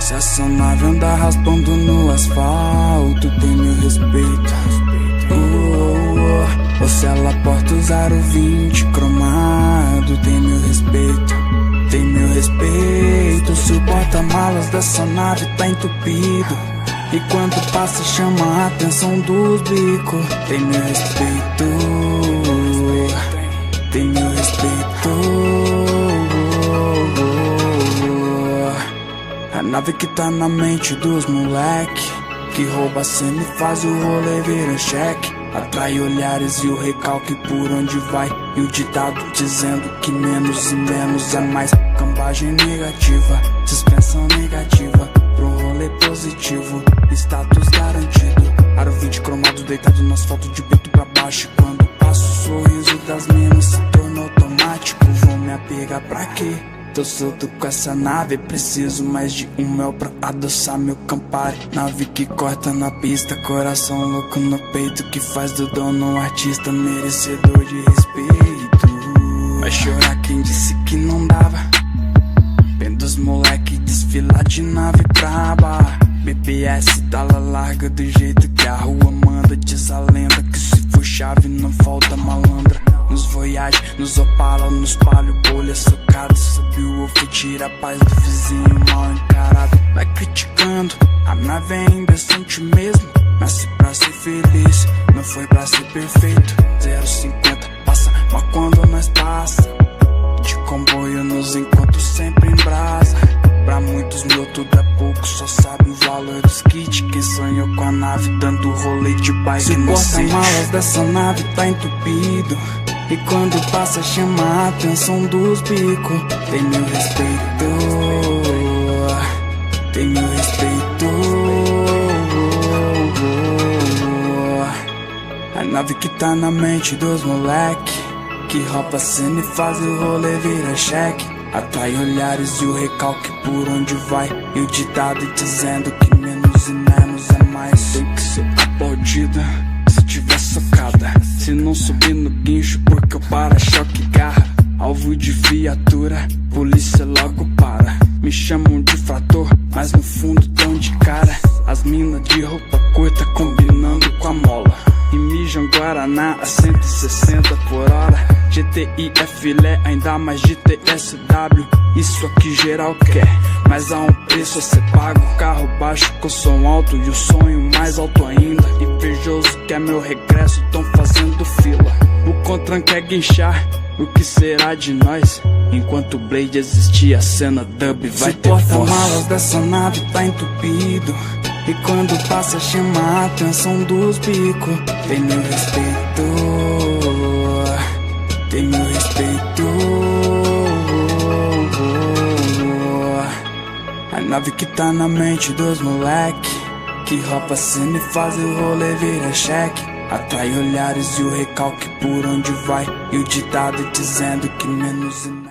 Se essa nave anda raspando no asfalto, tem meu respeito. Ou se ela porta usar o 20 cromado, tem meu respeito. Tem meu respeito. Se o porta-malas dessa nave tá entupido e quando passa chama a atenção dos bicos, tem meu respeito. Tem meu respeito. A nave que tá na mente dos moleque, que rouba a cena e faz o rolê virar cheque. Atrai olhares e o recalque por onde vai, e o ditado dizendo que menos e menos é mais. Cambagem negativa, suspensão negativa, pro rolê positivo, status garantido. Aro 20 cromado deitado no asfalto de peito pra baixo. Quando passo o sorriso das minas se torna automático. Vou me apegar pra quê? Tô solto com essa nave, preciso mais de um mel pra adoçar meu Campari. Nave que corta na pista, coração louco no peito, que faz do dono um artista merecedor de respeito. Vai chorar quem disse que não dava, vendo os moleque desfilar de nave braba. BPS tala larga do jeito que a rua manda. Diz a lenda que se for chave não falta malandra. Nos Voyage, nos Opala, nos palio, bolha socada. Sobe o ovo, tira a paz do vizinho mal encarado. Vai criticando, a nave é indecente mesmo. Nasce pra ser feliz, não foi pra ser perfeito. 0,50 passa, mas quando nós passa, de comboio nos encontros sempre em brasa. Pra muitos meu tudo é pouco, só sabe o valor dos kits. Quem sonhou com a nave dando rolê de bike no sítio. Se o porta-malas dessa nave tá entupido e quando passa chama a atenção dos bicos, tem meu respeito. Tem meu respeito. A nave que tá na mente dos moleque, que rouba a cena e faz o rolê virar cheque. Atrai olhares e o recalque por onde vai, e o ditado dizendo que menos e menos é mais. Tem que ser aplaudida se tiver socada, se não subir no guincho porque o para-choque garra. Alvo de viatura, polícia logo para. Me chamam de frator, mas no fundo tão de cara. As minas de roupa curta combinando com a mola, e mijam Guaraná a 160 por hora. GTI é filé, ainda mais de TSW. Isso aqui geral quer, mas há um preço a ser pago. Carro baixo com som alto e o sonho mais alto ainda. Invejoso quer meu regresso, tão fazendo fila. O Contran quer guinchar, o que será de nós? Enquanto o Blade existir, a cena dub vai ter força. Se o porta-malas dessa nave tá entupido e quando passa chama a atenção dos bicos, tem meu respeito. Tem meu respeito. A nave que tá na mente dos moleque, que rouba a cena e faz o rolê virar cheque. Atrai olhares e o recalque por onde vai, e o ditado dizendo que menos e menos